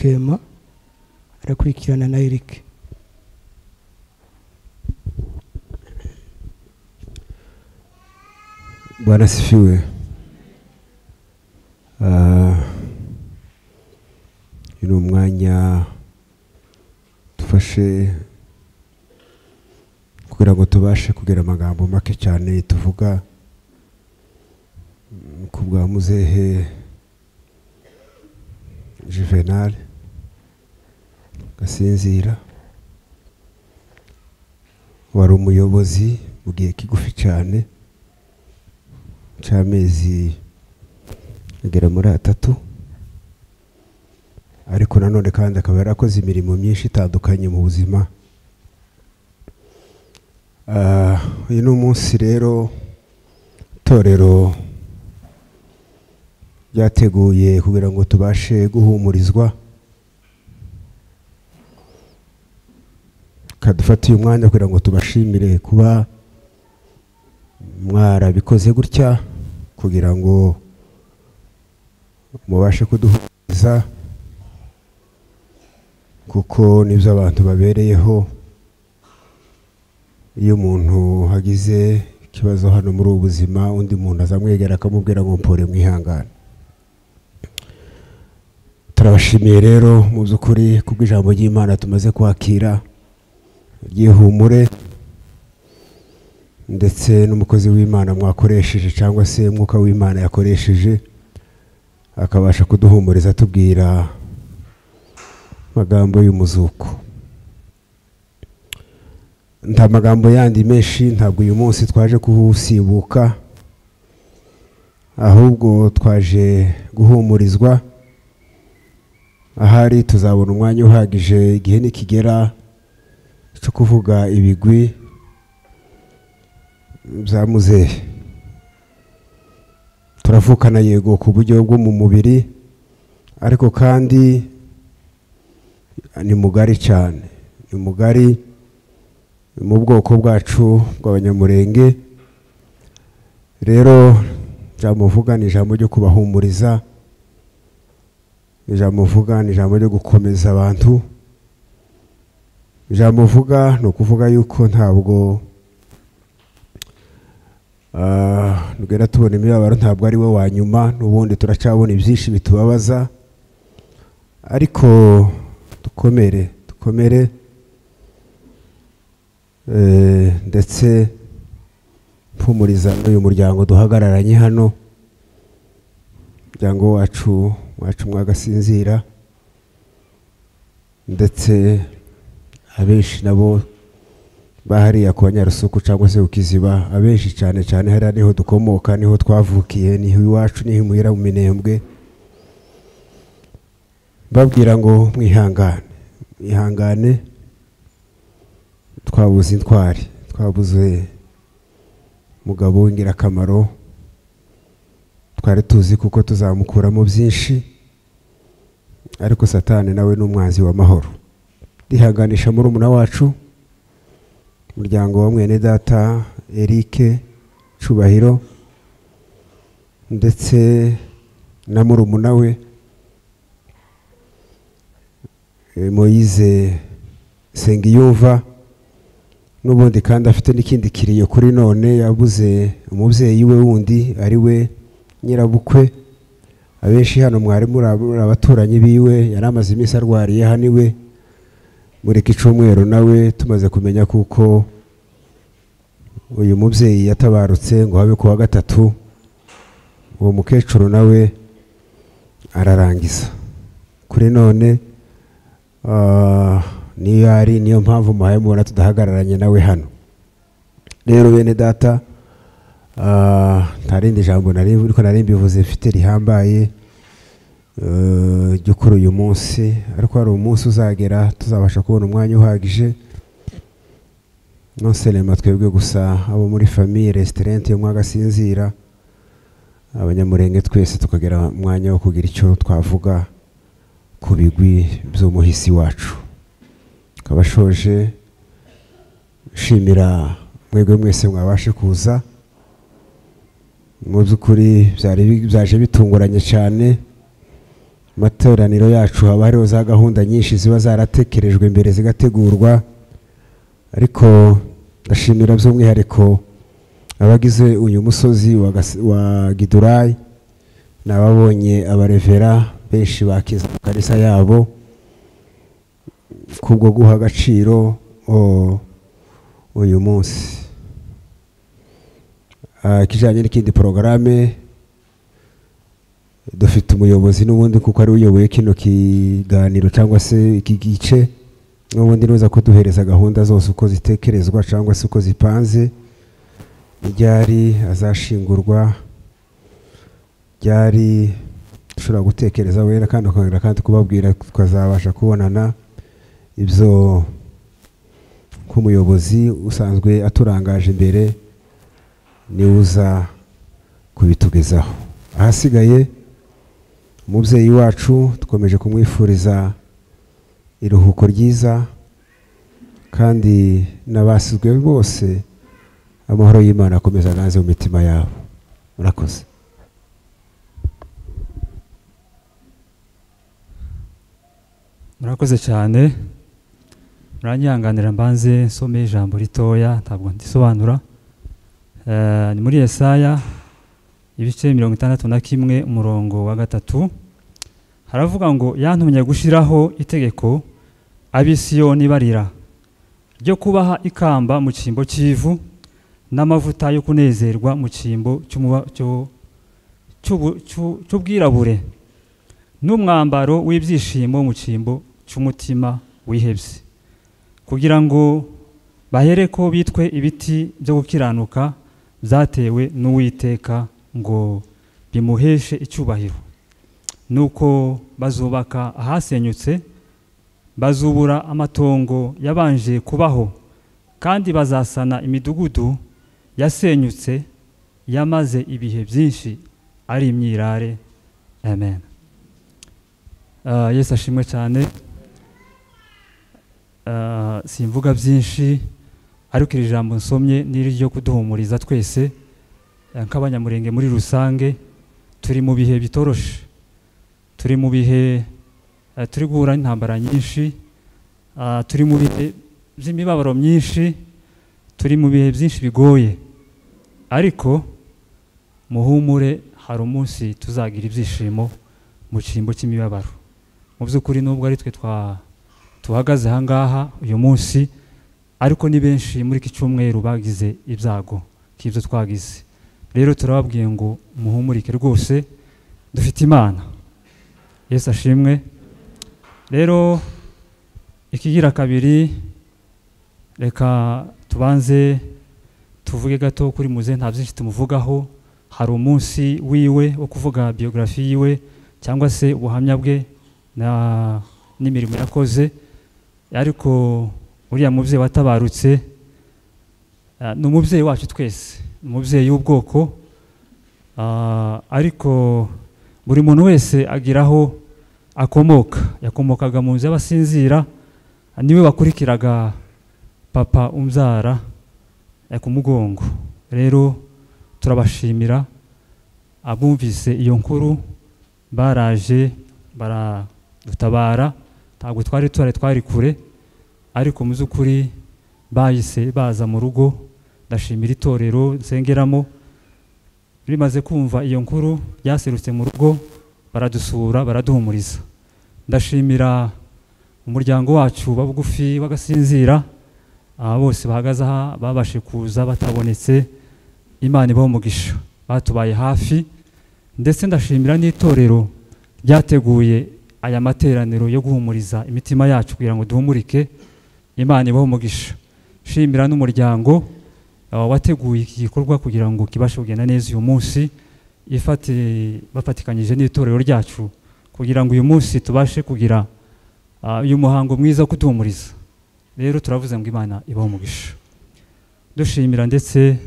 Kema arakurikirana na Eric. Bwana sifiwe. Ino mwanya tufashe kugira ngo tubashe kugira amagambo make cyane tuvuga ku bwa muzehe Juvenal Gasinzira wari umuyobozi mu gihe kigufi cyane cy'amezi agera muri 3, ariko nanone kandi akaba yarakoze imirimo myinshi itandukanye mu buzima. Uyu munsi rero torero ryateguye kugira ngo tubashe guhumurizwa, kadufatiye umwanya kugira ngo tubashimire kuba mwarabikoze gutya kugira ngo mubashe kuduhumuriza, kuko nibyo abantu babereyeho. Iyo umuntu hagize ikibazo hano muri ubu buzima, undi muntu azamwegera akamubwira ngo mpore mwihangane. Turabashimiye rero mu by'ukuri kubw'ijambo ry'Imana tumaze kwakira ryihumure, ndetse n'umukozi w'Imana mwakoresheje cyangwa se umwuka w'Imana yakoresheje akabasha kuduhumuriza tubwira magambo y'umuzuko. Nta magambo yandi menshi, ntabwo uyu munsi twaje kuhusibuka, ahubwo twaje guhumurizwa. Ahari tuzabona umwanya uhagije igihe nikigera cyo kuvuga ibigwi bya muzehe. Turavukana yego ku buryo bwo mu mubiri, ariko kandi ni mugari cyane, ni mugari mu bwoko bwacu bw'Abanyamurenge. Rero ijambo vuga ni ijambo ryo kubahumuriza, ijambo vuga ni ijambo ryo gukomeza abantu. Ijambo vuga ni ukuvuga yuko ntabwo nugera tubona imibabaro, ntabwo ari we wa nyuma, n'ubundi turacabona ibyinshi bitubabaza, ariko dukomere ndetse mpumuriza n'uyu muryango duhagararanye hano, umuryango wacu mwagasinzira, ndetse abenshi nabo bahariya ku Banyarusuku cyangwa se ukiziba, abenshi cyane cyane hariya niho dukomoka, niho twavukiye, niho iwacu, niho imuhira mu Minembwe. Babwira ngo mwihangane, twabuze intwari, twabuze mugabo w'ingirakamaro, twari tuzi kuko tuzamukuramo byinshi, ariko Satani nawe n'umwanzi w'amahoro. Rihanganisha murumuna wacu, umuryango wa mwene data Eric Cubahiro, ndetse na murumuna we Moise Sengiyumva, n'ubundi kandi afite n'ikindi kiriyo kuri none, yabuze umubyeyi we wundi ari we nyirabukwe. Abenshi hano mwari muri abaturanyi biwe, yari amaze iminsi arwariye hano iwe muri iki cyumweru, nawe tumaze kumenya kuko uyu mubyeyi yatabarutse ngo habe kuwa 3, uwo mukecuru nawe ararangiza kuri none. Niyo mpamvu muhaye mubona tudahagararanye nawe hano. Rero bene data, ntarindi jambo nari mbivuze mfite rihambaye kuri uyu munsi, ariko hari umunsi uzagera tuzabasha kubona umwanya uhagije, nonselema twebwe gusa abo muri famille restaurant yo Mwagasinzira, Abanyamurenge twese tukagera umwanya wo kugira icyo twavuga ku bigwi by'umuhisi wacu. Kabashoje shimira mwebwe mwese mwabashe kuza, mu by'ukuri byaje bitunguranye cyane, materaniro yacu haba hariho za gahunda nyinshi ziba zaratekerejwe mbere zigategurwa, ariko ndashimira by'umwihariko abagize uyu musozi wa Gidurayi, nababonye abarevera benshi bakiza mu kanisa yabo kubwo guha agaciro uyu munsi. Kijanye n'ikindi porogaramu dufite umuyobozi n'ubundi kuko ari uyoboye kino kiganiro cyangwa se iki gice, n'ubundi nuza kuduhereza gahunda zose uko zitekerezwa cyangwa se uko zipanze, ryari azashingurwa, ryari dushobora gutekereza wera kandi ukongera kandi kubabwira tukazabasha kubonana. Ibyo nk'umuyobozi usanzwe aturangaje imbere niwe uza kubitugezaho. Ahasigaye umubyeyi wacu dukomeje kumwifuriza iruhuko ryiza, kandi n'abasizwe bose amahoro y'Imana akomeza naze mu mitima yabo. Murakoze. Murakoze cyane. Muranyihanganira mbanze nsome ijambo ritoya ntabwo ndisobanura. Ni muri Yesaya ibice 61 umurongo wa 3 haravuga ngo yantumye gushiraho itegeko ab'Isiyoni barira ryo kubaha ikamba mu cyimbo cy'ivu n'amavuta yo kunezerwa mu cyimbo cy'ubwirabure n'umwambaro w'ibyishimo mu cyimbo cy'umutima wihebye, kugira ngo bahereko bitwe ibiti byo gukiranuka byatewe n'Uwiteka ngo bimuheshe icyubahiro. Nuko bazubaka ahasenyutse, bazubura amatongo yabanje kubaho, kandi bazasana imidugudu yasenyutse yamaze ibihe byinshi ari imyirare. Amen. Yesu ashimwe cyane. Simvuga byinshi, ariko iri jambo nsomye n'iri ryo kuduhumuriza twese nk'abanyamurenge muri rusange. Turi mu bihe bitoroshe, turi mu bihe turi guhura n'intambara nyinshi, turi mu bihe by'imibabaro myinshi, turi mu bihe byinshi bigoye, ariko muhumure, hari umunsi tuzagira ibyishimo mu cyimbo cy'imibabaro. Mu by'ukuri nubwo ari twe tuhagaze aha ngaha uyu munsi, ariko ni benshi muri iki cyumweru bagize ibyago k'ibyo twagize. Rero turababwiye ngo muhumurike rwose, dufite Imana. Yesu ashimwe. Rero ikigira kabiri, reka tubanze tuvuge gato kuri muze, nta byinshi tumuvugaho. Hari umunsi wiwe wo kuvuga biografi yiwe cyangwa se ubuhamya bwe n'imirimo yakoze, ariko uriya mubyeyi watabarutse ni umubyeyi wacu twese, umubyeyi w'ubwoko, ariko buri muntu wese agiraho akomoka. Yakomokaga mu nzu y'abasinzira, niwe wakurikiraga papa umbyara ku mugongo. Rero turabashimira abumvise iyo nkuru, baraje baradutabara. Ntabwo twari kure, ariko mu by'ukuri bahise baza mu rugo. Ndashimira itorero nsengeramo, rimaze kumva iyo nkuru ryaserutse mu rugo, baradusura, baraduhumuriza. Ndashimira umuryango wacu babugufi w'agasinzira, bose bahagaze aha babashe kuza batabonetse. Imana ibahe umugisha, batubaye hafi. Ndetse ndashimira n'itorero ryateguye aya materaniro yo guhumuriza imitima yacu kugira ngo duhumurike. Imana ibahe umugisha. Shimira n'umuryango wateguye iki gikorwa kugira ngo kibashe kugenda neza uyu munsi, bafatikanyije n'itorero ryacu kugira ngo uyu munsi tubashe kugira uyu muhango mwiza wo kuduhumuriza. Rero turavuze ngo Imana ibahe umugisha. Dushimira ndetse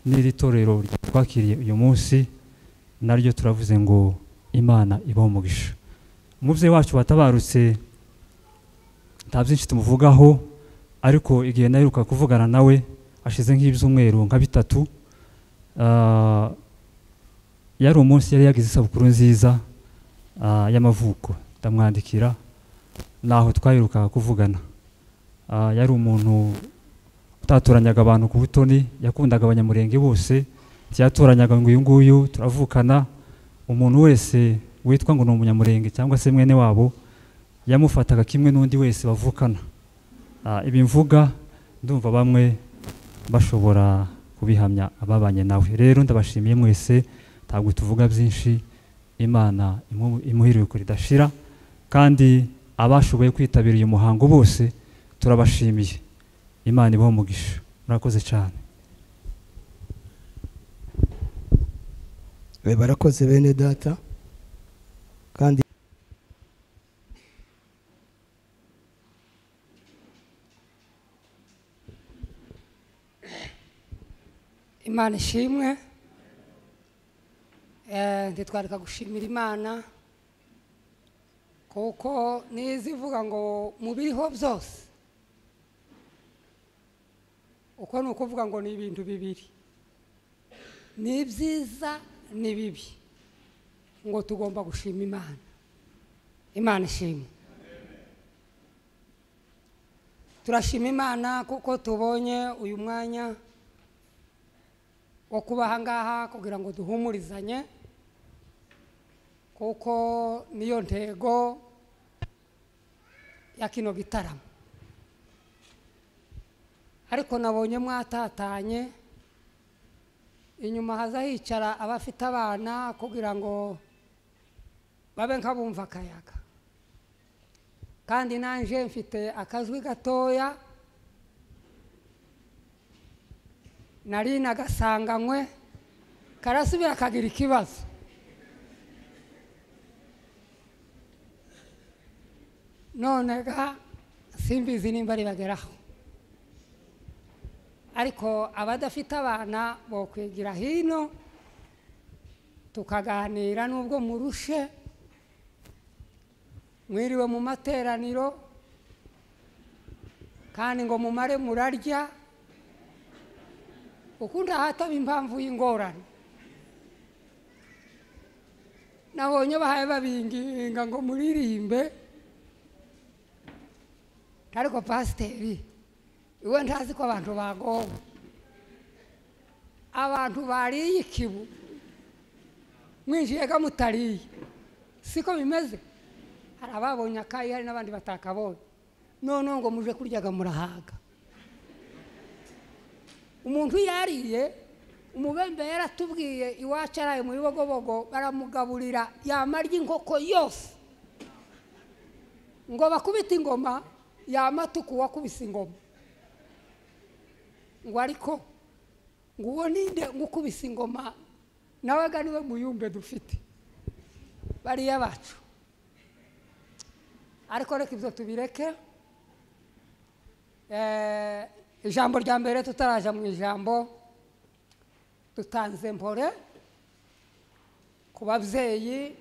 n'iri torero twakiriye uyu munsi, naryo turavuze ngo Imana ibahe umugisha. Umubyeyi wacu watabarutse nta byinshi tumuvugaho, ariko igihe naheruka kuvugana nawe ashize nk'ibyumweru nka 3, yari umunsi yari yagize isabukuru nziza, y'amavuko ndamwandikira naho twayirukaga kuvugana. Yari umuntu utatoranyaga abantu ku butoni, yakundaga abanyamurenge bose, ntiyatoranyaga ngo uyu nguyu turavukana. Umuntu wese witwa ngo ni umunyamurenge cyangwa se mwene wabo yamufataga kimwe n'undi wese bavukana. Ibi mvuga ndumva bamwe bashobora kubihamya ababanye nawe. Rero ndabashimiye mwese, ntabwo tuvuga byinshi. Imana imuhiriwe ridashira, kandi abashoboye kwitabira uyu muhango bose turabashimiye. Imana ibahe umugisha. Murakoze cyane. Barakoze bene data, kandi Imana ishimwe. Nditwarika gushimira Imana kuko nizivuga ngo mubiriho byose, uko ni ukuvuga ngo ni ibintu bibiri, ni byiza ni bibi, ngo tugomba gushima Imana. Imana ishimwe. Turashima Imana kuko tubonye uyu mwanya wo kuba ahangaha kugira ngo duhumurizanye, kuko niyo ntego ya kino gitaramo. Ariko nabonye mwatatanye, inyuma haza hicara abafite abana kugira ngo babe nk'abumva akayaga, kandi nanje mfite akajwi gatoya nari nagasanganywe karasubira kagira ikibazo. None ga simbizi nimba ribageraho, ariko abadafite abana bo kwigira hino tukaganira nubwo murushe, mwiriwe mu materaniro kandi ngo mumare murarya, ukunda hataba impamvu y'ingorane. Nabonye bahaye babinginga ngo muririmbe, ariko pasiteri iwe ntazi ko abantu bagowe, abantu bariye ikibu mwinjiye ga mutariye, siko bimeze. Hari ababonye akayi, hari n'abandi batakabonye, none ngo muje kuryaga murahaga. Umuntu yariye, umubembe yaratubwiye iwacu araye mu bibogobogo baramugaburira yamarya inkoko yose, ngo bakubita ingoma yamatuku wakubise ingoma, ngo ariko ngo uwo ninde ngukubise ingoma nawe ga niwe muyumbe dufite bariya bacu. Ariko reka ibyo tubireke. Ijambo rya mbere tutaraja mu ijambo, dutanze mpore ku babyeyi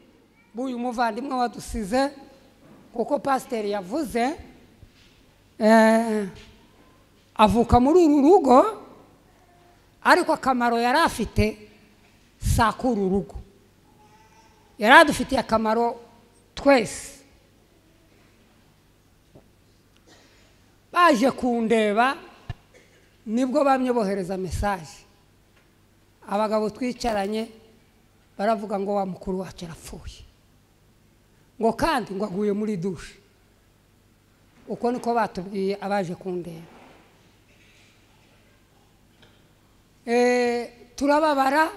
b'uyu muvandimwe wadusize, kuko pasiteri yavuze avuka muri uru rugo, ariko akamaro yari afite sa kuri uru rugo, yari adufitiye akamaro twese. Baje kundeba nibwo bamye bohereza mesaje, abagabo twicaranye baravuga ngo wa mukuru wacu arapfuye, ngo kandi ngo aguye muri dushe. Uko niko batubwiye abaje kundeba. Turababara,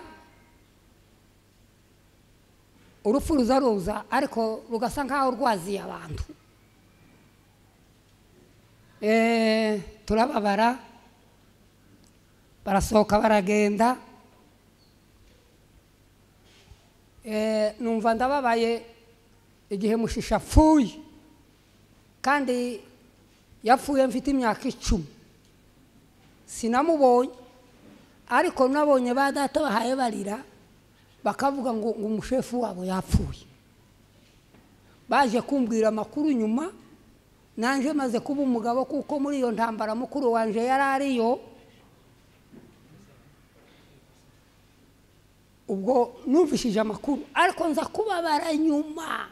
urupfu ruza ariko rugasa nkaho rwaziye abantu. Turababara, barasohoka baragenda. Numva ndababaye igihe Mushisha apfuye, kandi yapfuye mfite imyaka 10. Sinamubonye, ariko nabonye ba data bahaye barira, bakavuga ngo umushefu wabo yapfuye. Baje kumbwira amakuru nyuma, nanje maze kuba umugabo, kuko muri iyo ntambara mukuru wanje yarariyo. ubwo numvishije amakuru ariko nza kubabara nyuma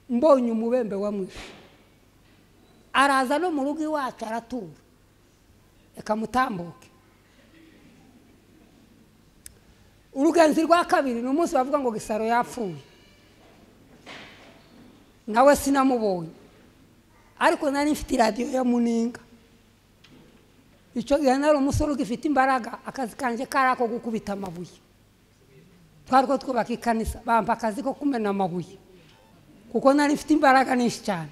mbonye umubembe wa mwishe araza no mu rugo iwacu aratura reka mutambuke. Urugenzi rwa kabiri ni umunsi bavuga ngo Gisaro yapfuye, nawe sinamubonye ariko nari mfite radio ya Muninga. Icyo gihe nari umusore ugifite imbaraga, akazi kanje karako gukubita amabuye. Twariko twubaka ikanisa bampa akazi ko kumena amabuye kuko nari mfite imbaraga nyinshi cyane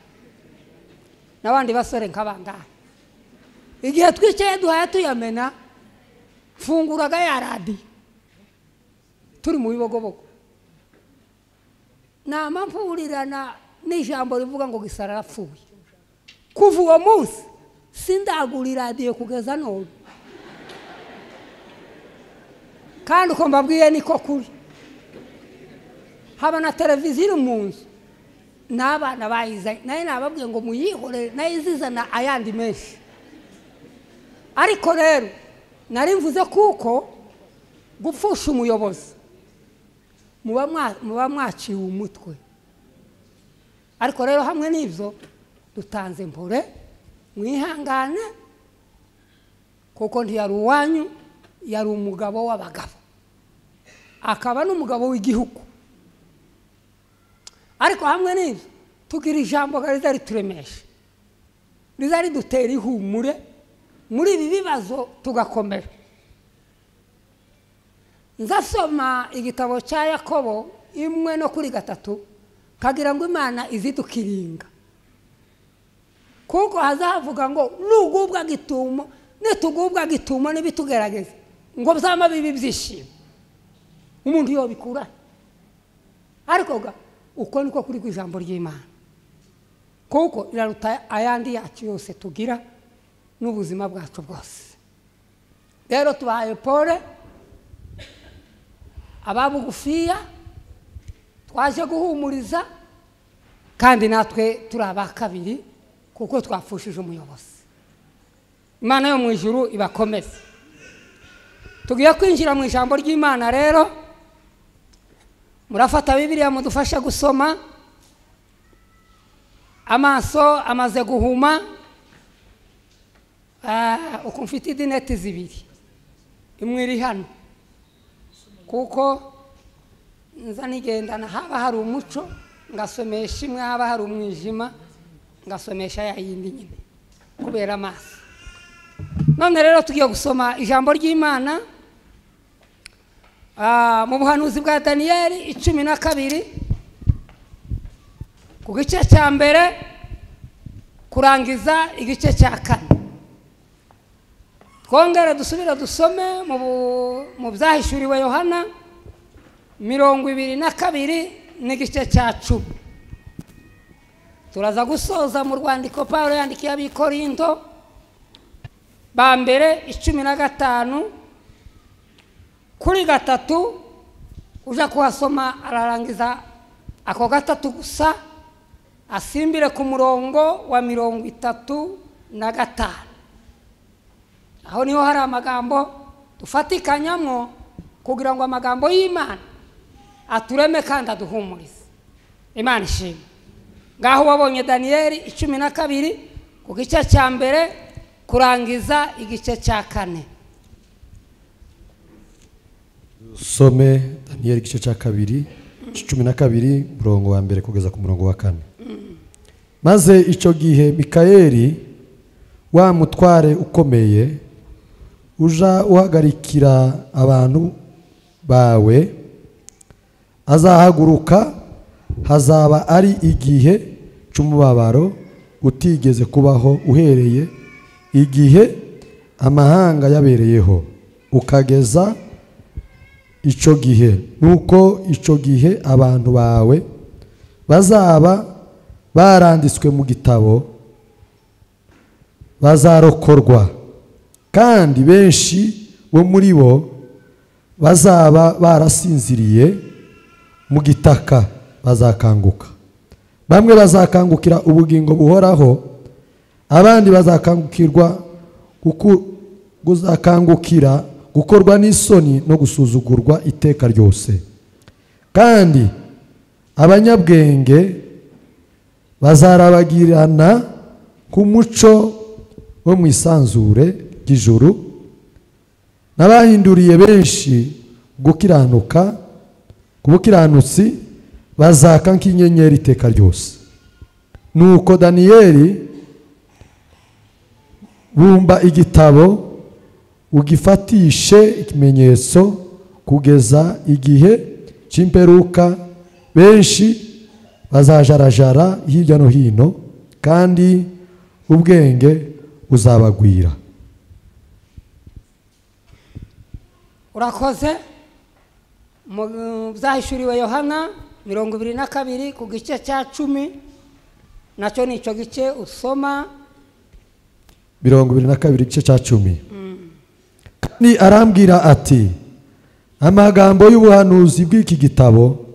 n'abandi basore nk'abangahe. Igihe twicaye duhaye tuyamena funguraga ya radio turi mu bibogobogo namampurirana n'ijambo rivuga ngo Gisaro arapfuye. Kuva uwo munsi sindagura radio kugeza none, kandi uko mbabwiye niko kuri. Haba na televiziyo mu nzu n'abana bayiza naye nababwiye ngo muyihore nayizizana ayandi menshi. Ariko rero nari mvuze kuko gupfusha umuyobozi muba mwaciwe umutwe. Ariko rero hamwe n'ivyo dutanze mpore mwihangane kuko ntiyari uwanyu, yari umugabo w'abagabo akaba n'umugabo w'igihugu. Ariko hamwe n'ivyo tugira ijambo rizari turemesha, rizari dutera ihumure muri ibi bibazo tugakomera. Nzasoma igitabo cya Yakobo 1:3 kagira ngo Imana izidukiringa kuko hazavuga ngo nugubwa gitumo netugubwa gitumo nibitugerageza ngo byama bibi byishimo umuntu yobikura. Ariko ga uko niko kuri ku ijambo ry'Imana kuko iraruta ayandi yacu yose tugira n'ubuzima bwacu bwose. Rero tubaye pole ababugufiya twaje guhumuriza, kandi natwe turi abakabiri kuko twapfushije umuyobozi. Imana yo mu ijuru ibakomeze. Tugiye kwinjira mu ijambo ry'Imana rero, murafata Bibiliya mudufasha gusoma. Amaso amaze guhuma, uko mfite idineti zibiri, imwe iri hano kuko nza nigendana, haba hari umuco ngasomesha imwe, haba hari umwijima ngasomesha ya yindi nyine kubera amaso. None rero tugiye gusoma ijambo ry'Imana mu buhanuzi bwa Daniyeli 12 ku gice cya mbere kurangiza igice cya 4. Twongere dusubira dusome mu byahishuriwe Yohana 22 n'igice cya 10. Turaza gusoza mu rwandiko Paulo yandikiye ab'Ikorinto ba mbere 15 kuri 3 uja kuhasoma ararangiza ako 3 gusa, asimbire ku murongo wa 35. Aho niho hari amagambo dufatikanyamo kugira ngo amagambo y'Imana atureme kandi aduhumurize. Imana ishimwe. Ngaho wabonye Daniyeli 12 ku gice cya mbere kurangiza igice cya 4. Some Daniyeli igice cya 2 12 murongo wa mbere kugeza ku murongo wa 4. Maze icyo gihe Mikayeli wa mutware ukomeye uja uhagarikira abantu bawe azahaguruka, hazaba ari igihe cy'umubabaro utigeze kubaho uhereye igihe amahanga yabereyeho ukageza icyo gihe. Nuko icyo gihe abantu bawe bazaba baranditswe mu gitabo bazarokorwa, kandi benshi bo muri bo bazaba barasinziriye mu gitaka bazakanguka. Bamwe bazakangukira ubugingo buhoraho, abandi bazakangukira gukorwa n'isoni no gusuzugurwa iteka ryose. Kandi abanyabwenge bazarabagirana ku muco wo mu isanzure ry'ijuru, n'abahinduriye benshi gukiranuka ku bukiranutsi bazaka nk'inyenyeri iteka ryose. Nuko Daniyeli bumba igitabo ugifatishe ikimenyetso kugeza igihe cy'imperuka, benshi bazajarajara hirya no hino, kandi ubwenge buzabagwira. Urakoze. Byahishuriwe Yohana 22 ku gice cya 10, nacyo nicyo gice usoma 22 igice cya 10. Kandi arambwira ati, amagambo y'ubuhanuzi bw'iki gitabo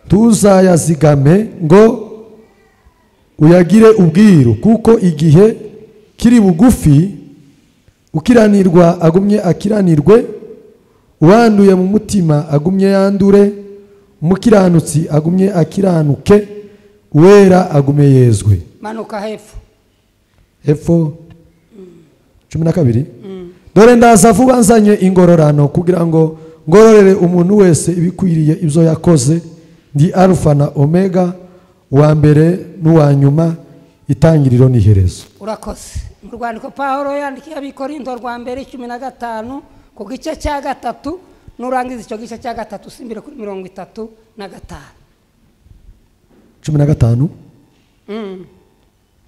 tuzayazigame ngo uyagire ubwiru, kuko igihe kiri bugufi. Ukiranirwa agumye akiranirwe, uwanduye mu mutima agumye yandure, umukiranutsi agumye akiranuke, uwera agume yezwe. Manuka hepfo. Hepfo 12. Dore ndaza vuba nzanye ingororano kugira ngo ngororere umuntu wese ibikwiriye ibyo yakoze. Ndi Alpha na Omega, uwa mbere n'uwa nyuma, itangiriro n'iherezo. Urakoze. Mu rwandiko Pawulo yandikiye Abikorinto rwa mbere 15 ku gice cya 3, nurangiza icyo gice cya 3 simbire kuri 35. 15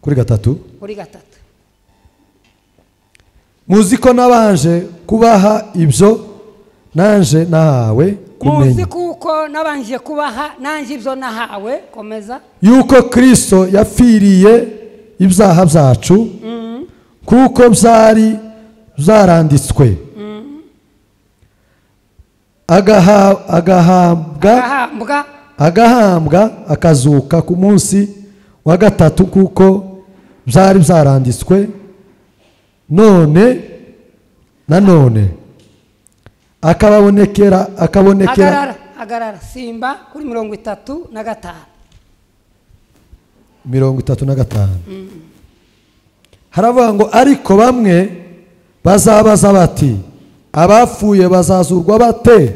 kuri 3. Kuri 3. Muzi ko nabanje kubaha ibyo nanje nahawe kumenya. Muzi kuko nabanje kubaha nanje ibyo nahawe, komeza. Yuko Kristo yapfiriye ibyaha byacu, kuko byari zaranditswe, agahambwa akazuka ku munsi wa gatatu, kuko byari byaranditswe. Nanone akabonekera agarara simba kuri 35. 35. Haravuga ngo, ariko bamwe bazabaza bati, abapfuye bazazurwa bate?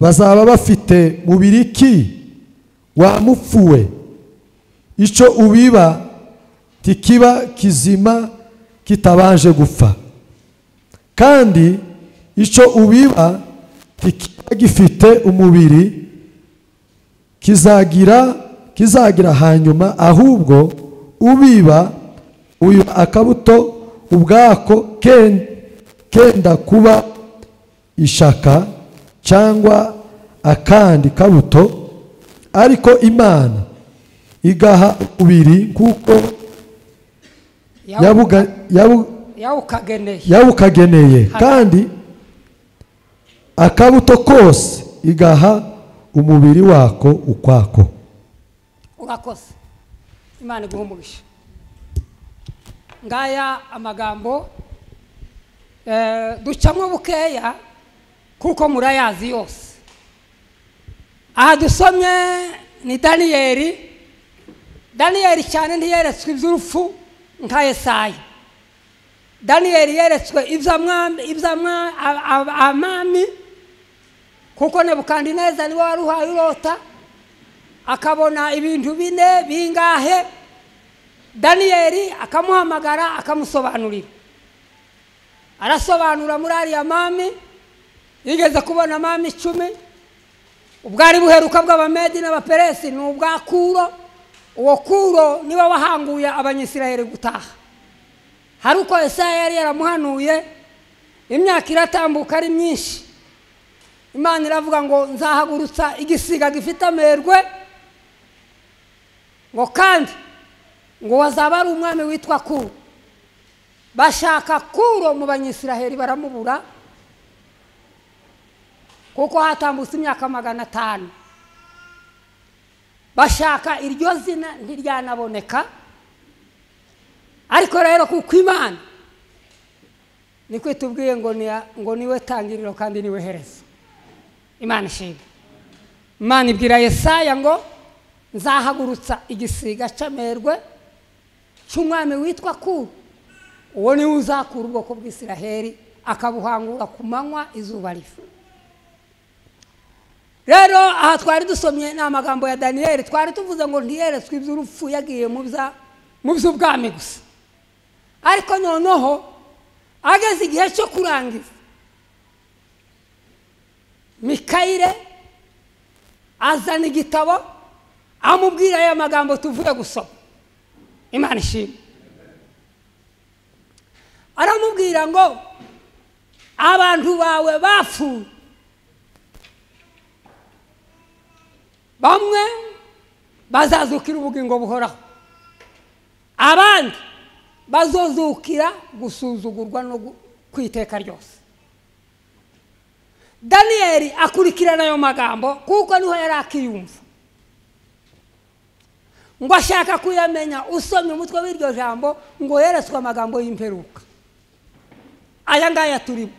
Bazaba bafite mubiri ki? Wamupfuwe, icyo ubiba tikiba kizima kitabanje gupfa, kandi icyo ubiba tikiba gifite umubiri kizagira hanyuma, ahubwo ubiba uyu akabuto ubwako kenda kuba ishaka cyangwa akandi kabuto, ariko Imana igaha umubiri kuko yawukageneye, kandi akabuto kose igaha umubiri wako ukwako. Urakoze. Imana iguhumugisha. Ngaya amagambo ducamwe bukeya kuko murayazi yose. Aha dusomye ni Daniyeli cyane ntiyeretswe iby'urupfu nka Yesaya. Daniyeli yeretswe iby'amami, kuko Nebukadineza niwe wari uhaye urota, akabona ibintu bine bingahe. Daniyeli akamuhamagara akamusobanurira, arasobanura muri ariya mami. Yigeze kubona mami 10. Ubwari buheruka bw'Abamedi n'Abaperesi ni ubwa Kuro. Uwo Kuro niwe wahanguye Abanyisiraheli gutaha. Hari uko Yesaya yari yaramuhanuye, imyaka iratambuka ari myinshi. Imana iravuga ngo nzahagurutsa igisiga gifite amerwe, ngo kandi ngo wazaba ari umwami witwa Kuro. Bashaka Kuro mu Banyisiraheli baramubura, kuko hatambutse imyaka 500. Bashaka iryo zina ntiryanaboneka, ariko rero kuko Imana niko itubwiye ngo niwe tangiriro kandi niwe herezo. Imana ishimwe. Imana ibwira Yesaya ngo nzahagurutsa igisiga c'amerwe cy'umwami witwa Kuru, uwo niwe uzakura ubwoko bw'Isiraheli akabuhangura ku manywa izuba riva. Rero aha twari dusomye n'amagambo ya Daniyeli, twari tuvuze ngo ntiyeretswe iby'urupfu yagiye mu by'ubwami gusa, ariko noneho ageze igihe cyo kurangiza, Mikayire azana igitabo amubwira aya magambo tuvuye gusoma. Imana ishimwe. Aramubwira ngo abantu bawe bapfuye, bamwe bazazukira ubugingo buhoraho, abandi bazozukira gusuzugurwa no kwiteka ryose. Daniyeli akurikirana ayo magambo kuko niho yari akiyumva, ngo ashaka kuyamenya. Usomye umutwe w'iryo jambo ngo yeretswe amagambo y'imperuka, aya ngaya turimo,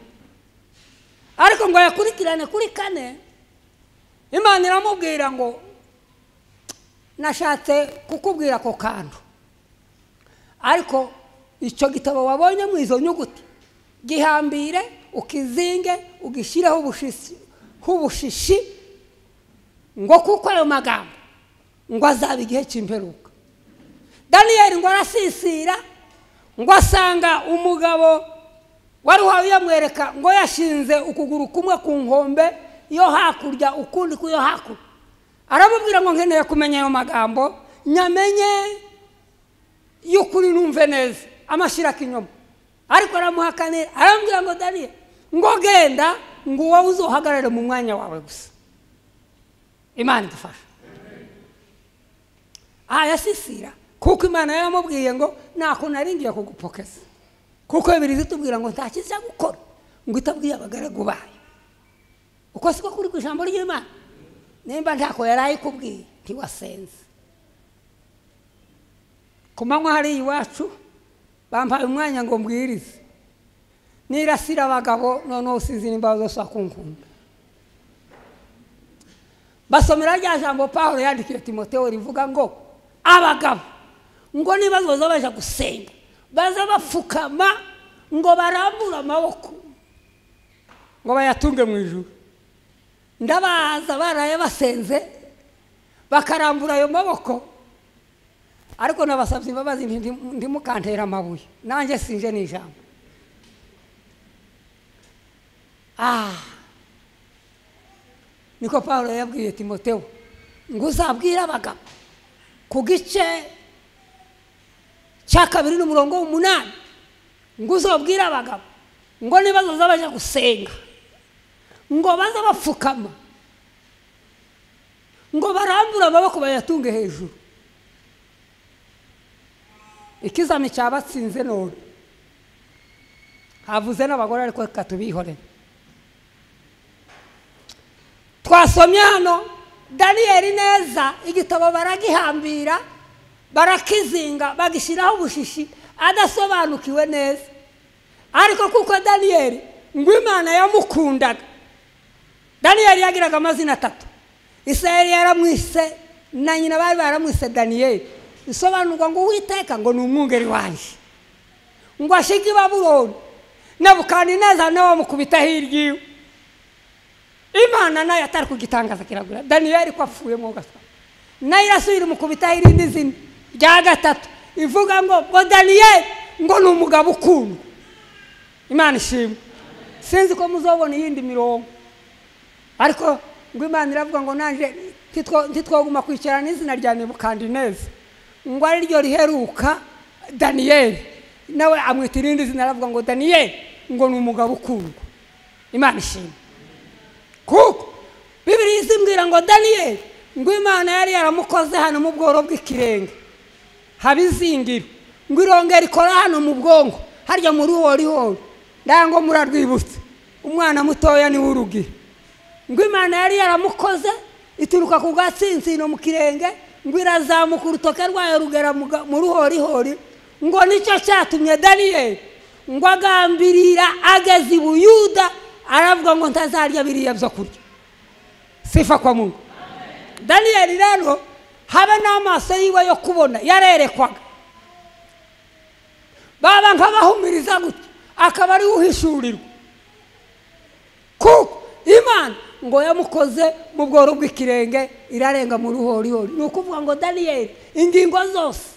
ariko ngo yakurikirane kuri 4. Imana iramubwira ngo nashatse kukubwira ko kantu, ariko icyo gitabo wabonye mu izo nyuguti gihambire, ukizinge, ugishireho ubushishi, ngo kuko ayo magambo ngo azaba igihe cy'imperuka. Daniyeli ngo arasisira, ngo asanga umugabo wari uhawe yamwereka ngo yashinze ukuguru kumwe ku nkombe yo hakurya, ukundi kuyo hakurya. Aramubwira ngo nkeneye kumenya ayo magambo, nyamenye y'ukuri numve neza, amashira kinyoma. Ariko aramuhakanira, arambwira ngo Daniyeli, ngo genda, ngo wowe uzohagarare mu mwanya wawe gusa. Imana idufasha. Yasisira kuko Imana yaramubwiye ngo nako naringiye kugupokeza, kuko Bibiliya itubwira ngo ntakiza gukora ngo itabwiye abagaragu bayo. Uko siko kuri ku ijambo ry'Imana, nimba ntako yarayikubwiye ntiwasenze. Ku manywa hari iwacu bampaye umwanya ngo mbwirize, nirasira abagabo noneho usize n'imbaho zose akunkunda. Basomera rya jambo Pawulo yandikiye Timoteyo rivuga ngo abagabo ngo nibazoza baje gusenga baza bapfukama, ngo barambura amaboko ngo bayatunge mu ijuru. Ndabaza baraye basenze bakarambura ayo maboko, ariko nabasabye imbabazi ndimukantera amabuye, nanjye sinje n'ijambo. Niko Pawulo yabwiye Timoteyo ngo uzabwire abagabo ku gice cya 2:8, ngo uzabwire abagabo ngo nibazoza baje gusenga ngo baza bapfukama, ngo barambura amaboko bayatunge hejuru. Ikizami cyabatsinze none havuze n'abagore, ariko katubihorera. Twasomye hano Daniyeli neza, igitabo baragihambira, barakizinga, bagishiraho ubushishi, adasobanukiwe neza. Ariko kuko Daniyeli ngo Imana yamukundaga, Daniyeli yagiraga amazina 3. Isirayeli yaramwise na nyina bari baramwise Daniyeli, bisobanurwa ngo Uwiteka ngo ni umwungeri wanje, ngo ashige i Babuloni, Nebukadineza nawe amukubita hirya. Imana nayo atari kugitangaza kiragura Daniyeli ko apfuye mu gaswa, nayo irasubira mukubita irindi zina rya 3 ivuga ngo Daniyeli ngo ni umugabo ukundwa. Imana ishimwe. Sinzi ko muzobona iyindi mirongo, ariko ngo Imana iravuga ngo nanje ntitwoguma kwicara n'izina rya Nebukadineza, ngo ari ryo riheruka Daniyeli, nawe amwita irindi zina, aravuga ngo Daniyeli ngo ni umugabo ukundwa. Imana ishimwe. Kuko Bibiliya izimbwira ngo Daniyeli ngo Imana yari yaramukoze hano mu bworo bw'ikirenge habizingiro, ngo irongera ikora hano mu bwongo harya muri hori ndango murarwibutse umwana mutoya ni urugira, ngo Imana yari yaramukoze ituruka ku gatsinsino mu kirenge, ngo irazamuka urutoke rwayo rugera mu ruhori, ngo nicyo cyatumye Daniyeli ngo agambirira ageze i Buyuda aravuga ngo ntazarya biriya byo kurya. Sifa kwa Mungu. Daniel rero habe n'amaso yiwe yo kubona yarerekwaga, baba nk'abahumiriza gutya akaba ari uhishurirwa, kuko Imana ngo yamukoze mu bworo bw'ikirenge irarenga mu ruhorihori. Ni ukuvuga ngo Daniel ingingo zose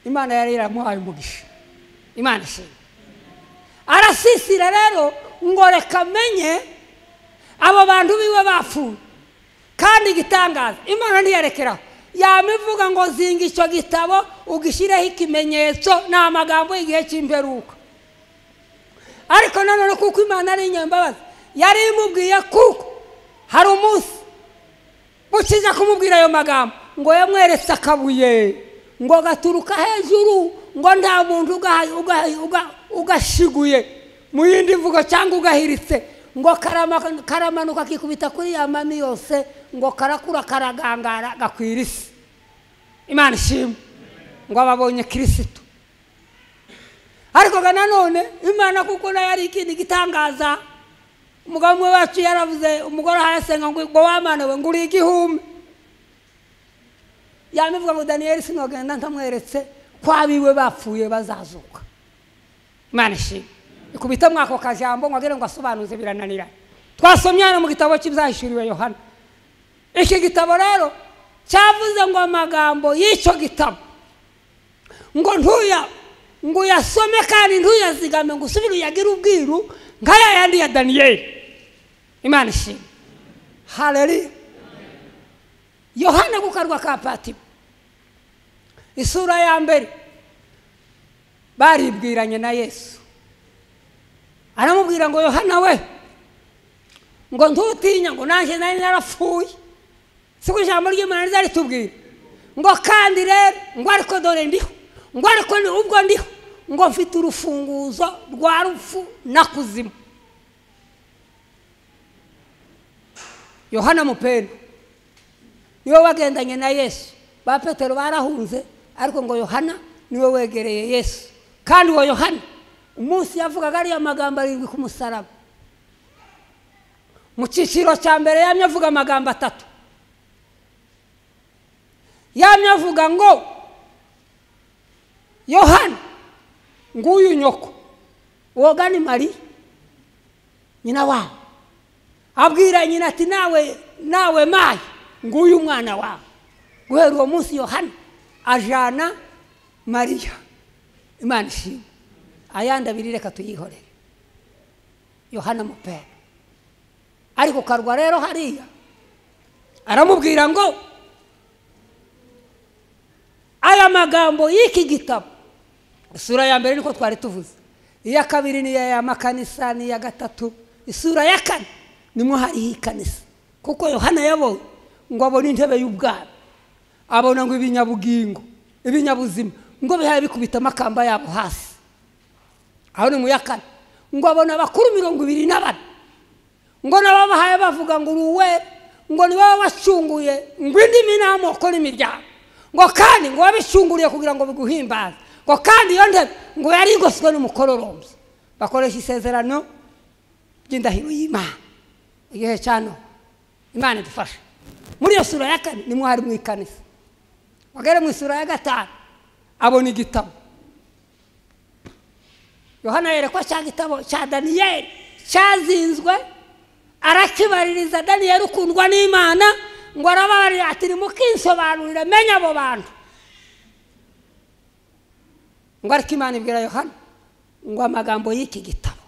Imana yari iramuhaye umugisha. Imana ishimwe. Arasisira rero ngo reka menye abo bantu biwe bapfuye. Kandi igitangaza Imana ntiyarekeraho, yamivuga ngo zinga icyo gitabo ugishireho ikimenyetso n'amagambo y'igihe cy'imperuka. Ariko nanone kuko Imana ari inyembabazi yari imubwiye kuko hari umunsi ukiza kumubwira ayo magambo ngo yamweretse akabuye ngo gaturuka hejuru ngo nta muntu ugashiguye mu yindi mvugo cyangwa ugahiritse ngo karamanuka kikubita kuri ya mami yose ngo karakura karagangara gakwira isi. Imana ishimwe ngo ababonye Kristo. Ariko nanone Imana kuko nayo ari ikindi gitangaza, umugabo wacu yaravuze umugore hayasenga ngo wamana we nguri igihumbi, yamivuga ngo Daniel sinogenda ntamweretse kwabiwe bapfuye bazazuka. Imana ishimwe. Ikubita mwako kajambo ngagere ngo asobanuze birananira. Twasomye hano mu gitabo cy'Ibyahishuriwe Yohana. Iki gitabo rero cyavuze ngo amagambo y'icyo gitabo ngo ngo yasome kandi ntuyazigame ngo usubire uyagira ubwiru nkaya yandi ya Daniel. Imana ishimwe. Haleluya. Yohana gukarwa ka Patimo isura ya mbere baribwiranye na Yesu, aramubwira ngo Yohana we ngo ntutinya ngo nanje nari narapfuye. Siko ijambo ry'Imana rizatubwira ngo kandi rero ngo ariko dore ndiho, ngo ariko ubwo ndiho ngo mfite urufunguzo rwa rupfu na kuzimu. Yohana mupendo niwe wagendanye na Yesu. Ba Petero barahunze ariko ngo Yohana niwe wegereye Yesu. Kandi uwo Yohana umunsi yavugaga ari amagambo arindwi ku musaraba. Mu cyiciro cya mbere yamye avuga amagambo atatu. Yamye avuga ngo Yohana nguyu nyoko woga ni Mariya nyina wawe, abwira nyina ati nawe mayi nguyu mwana wawe. Guhera uwo munsi Yohana ajana Mariya. Imana ishimwe. Ayandi abiri reka tuyihorere. Yohana mupera ariko karwa rero hariya aramubwira ngo aya magambo y'iki gitabo, isura ya mbere niko twari tuvuze, iya kabiri ni ya makanisa, ni ya gatatu, isura ya kane nimwe hariho ikanisa. Kuko Yohana yabonye ngo abone intebe y'ubwami, abona ngo ibinyabugingo ibinyabuzima ngo bihaye bikubita amakamba yabo hasi. Aho ni mu ya kane ngo abona abakuru 24 ngo nabo bahaye bavuga ngo uruwe ngo ni baba bacunguye ngo indimi n'amoko n'imiryango ngo kandi ngo babicunguriye kugira ngo biguhimbaze ngo kandi iyo ntebe ngo yari igoswe n'umukororombya. Bakoresha isezerano ry'indahiro y'Imana igihe cyano. Imana idufashe. Muri iyo sura ya kane nimwe hari mu ikanisa. Wagere mu sura ya gatanu abona igitabo. Yohana yerekwa cya gitabo cya Daniel cyazinzwe, arakibaririza Daniel ukundwa n'Imana ngo arababarira ati mukinsobanurira menya abo bantu. Ngo ariko Imana ibwira Yohana ngo amagambo y'iki gitabo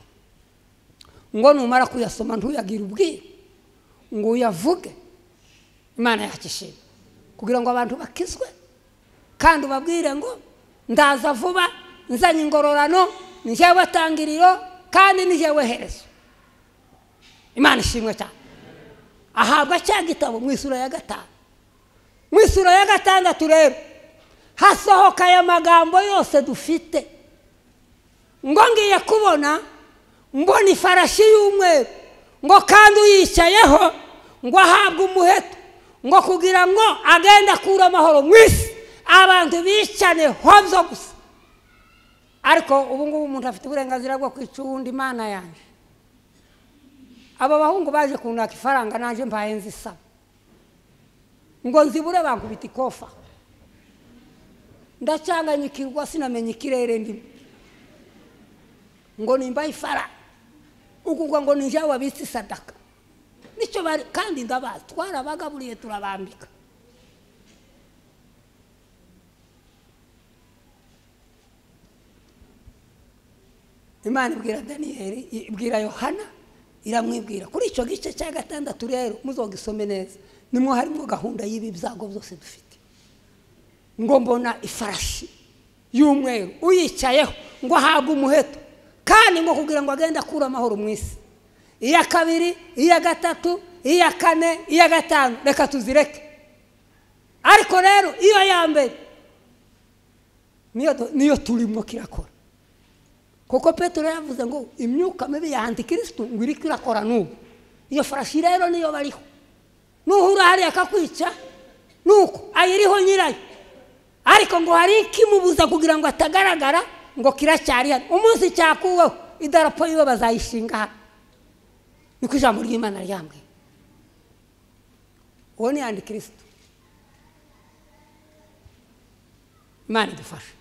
ngo numara kuyasoma ntuyagira ubwira ngo uyavuge. Imana yakishima kugira ngo abantu bakizwe kandi ubabwire ngo ndaza vuba nzanye ingororano, njyewe tangiriro kandi njyewe herezo. Imana ishimwe cyane. Ahabwa cya gitabo mu isura ya gatanu. Mu isura ya gatandatu rero hasohoka aya magambo yose dufite. Ngo ngiye kubona mbona ifarashi y'umweru ngo kandi uyicayeho ngo ahabwe umuheto ngo kugira ngo agenda akura amahoro mu isi abantu bicane hozo gusa. ariko ubu ngubu umuntu afite uburenganzira bwo kwica uwundi Imana yanjye. Aba bahungu baje kunaka ifaranga naje mbaye nzisaba ngo nzibure bankubita ikofa, ndacanganyikirwa sinamenye ikirere ndimo ngo nimba ifaranga ukugwa ngo ninje wabitse sadaka nicyo bari kandi ndabazi twarabagaburiye turabambika. Imana ibwira Daniyeli, ibwira Yohana, iramwibwira kuri icyo gice cya 6 rero muzogisome neza, nimwo harimo gahunda y'ibi byago byose dufite. Ngo mbona ifarashi y'umweru uyicayeho ngo ahabwe umuheto kandi ngo kugira ngo agende akura amahoro mu isi. Iya kabiri, iya gatatu, iya kane, iya gatanu reka tuzireke. Ariko rero iyo ya mbere niyo turimo kirakora. Kuko Petero yavuze ngo imyuka mibi ya Antikristo ngo iri kirakora n'ubu. Iyo farashi rero niyo bariho. Nuhura hari akakwica nuko ayiriho nyirayo. Ariko ngo hari ikimubuza kugira ngo atagaragara ngo kiracyari hano. Umunsi cyakuweho idarapo yiwe bazayishinga hano. Niko ijambo ry'Imana ryambwiye. Uwo ni Antikristo. Imana idufashe.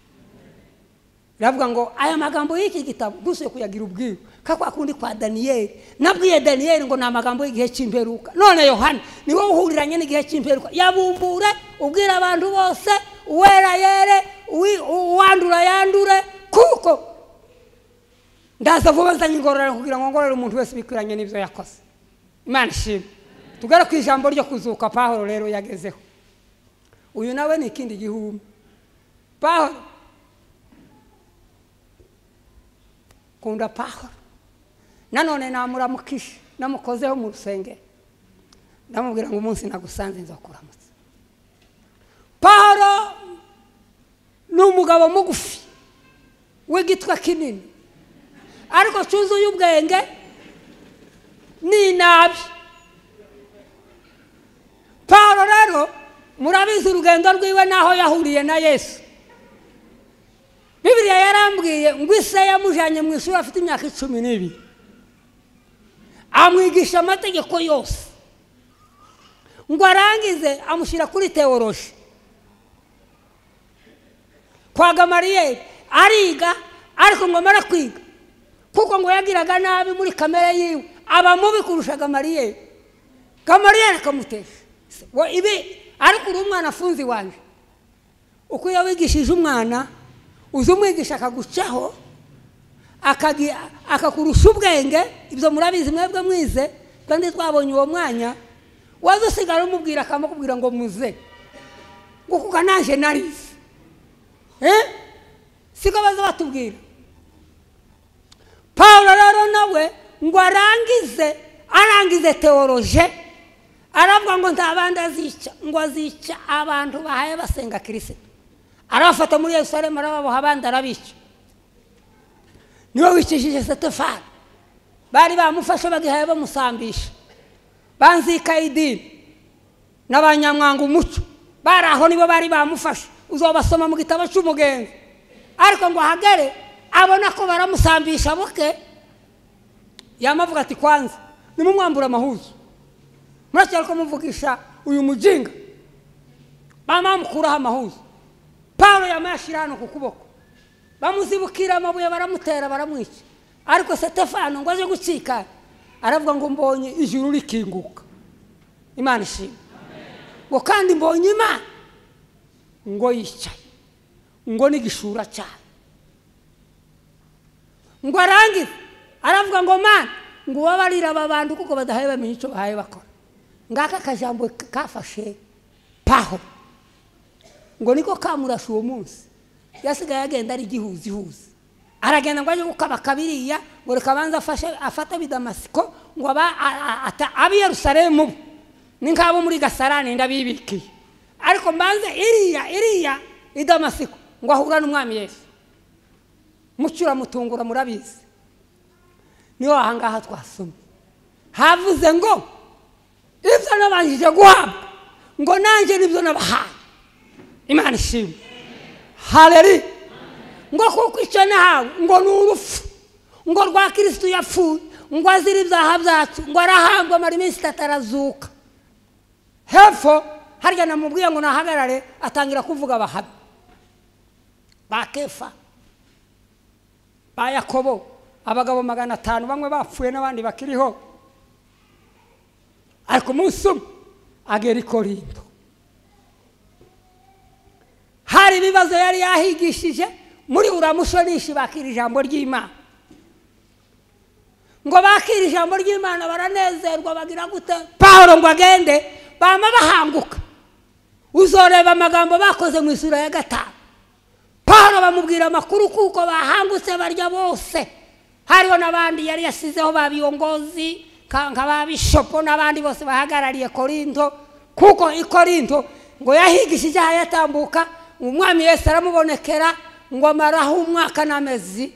Ravuga ngo aya magambo y'iki gitabo gusuye kuyagira ubwiru kakwa kundi kwa Daniyeli. Nabwiye Daniyeli ngo na magambo y'igihe cy'imperuka. None Yohana ni wowe uhuriranye n'igihe cy'imperuka. Yabumbure ubwira abantu bose uwera yere uwandura yandure kuko ndaza vuba nzanye ingororano kugira ngo ngorore umuntu wese bikwiranye n'ibyo yakoze. Imana ishimwe. Tugara ku ijambo ryo kuzuka Pawulo rero yagezeho. Uyu nawe ni ikindi gihumbi. Pawulo kunda Pawulo nanone namuramukisha namukozeho mu rusengero ndamubwira ngo umunsi nagusanze nzakuramutsa. Pawulo ni umugabo mugufi w'igitwa kinini ariko cyuzuye ubwenge n'inabi. Pawulo rero murabizi urugendo rwiwe naho yahuriye na Yesu. Bibiliya yarambwiye ngo ise yamujanye mu ishuri afite imyaka 12 amwigisha amategeko yose ngo arangize amushira kuri teoloji kwa Gamaliyeli ariga ariko ngo mara kwiga kuko ngo yagiraga nabi muri kamere yiwe aba mubi kurusha Gamaliyeli. Gamaliyeli akamutesha wo ibi ariko uri umwana afunzi wanje uko yawigishije umwana uzumwigisha akagucaho akakurusha ubwenge. Ibyo murabizi mwebwe mwize kandi twabonye uwo mwanya wazo sigara umubwira akamukubwira ngo muze ngo kuko naje narize siko baza batubwira. Pawulo rero nawe ngo arangize teoloje aravuga ngo ntabandi azica ngo azica abantu bahaye basenga Kristo. Arafata muri Yerusalemu arababoha abandi arabica. Niwe wicishije Stefano bari bamufashe bagihaye bamusambisha banzika idini n'abanyamwanga umuco bari aho nibo bari bamufashe. Uzobasoma mu gitabo cy'umugenzi ariko ngo ahagere abona ko baramusambisha buke yamavuga ati kwanza nimumwambura amahuzu muracyari ko muvugisha uyu mujinga bamamukuraho amahuzu. Pawulo yamashira hano ku kuboko bamuzibukira amabuye baramutera baramwica ariko Stefano ngo aje gucika aravuga ngo mbonye ijuru rikinguka. Imana ishimwe. Ngo kandi mbonye Imana ngo yicaye ngo nigishura cyane ngo arangize aravuga ngo Mana ngo wabarira ababantu kuko badahaye bamenye icyo bahaye bakora. Ngaka kajambo kafashe Pawulo ngo niko kamurasha uwo munsi yasigaye agenda ari gihuzi aragenda ngo aje gukaba kabiriya ngo rekabanza afata bidamasiko ngo abi Yerusalemu ni nkabo muri Gasarani ndabibikiye ariko mbanze iriya idamasiko ngo ahura n'umwami Yesu mucyura mutungura murabizi. Niyo ahangaha twasoma havuze ngo ibyo nabanjije guhabwa ngo nanjye nibyo nabahaye. Imana ishimwe. Haleluya. ngo kuko icyo nahawe ngo ni urupfu ngo rwa Kristo yapfuye ngo azira ibyaha byacu ngo arahambwa amara iminsi 3 arazuka. Hepfo harya namubwiye ngo nahagarare atangira kuvuga abahabi ba Kefa ba Yakobo abagabo 500 bamwe bapfuye n'abandi bakiriho. Ariko umunsi umwe agera i Korinto hari ibibazo yari yahigishije muri uramushonisha bakira ijambo ry'Imana ngo bakira ijambo ry'Imana baranezerwa bagira gute. Paulo ngo agende bama bahanguka uzoreba amagambo bakoze mu isura ya 5. Paulo bamubwira amakuru kuko bahangutse barya bose. Hariho n'abandi yari yasizeho babiyongozi kanka babishopo n'abandi bose bahagarariye Korinto kuko i Korinto ngo yahigishije yatambuka umwami Yesu aramubonekera ngo amaraho umwaka n'amezi.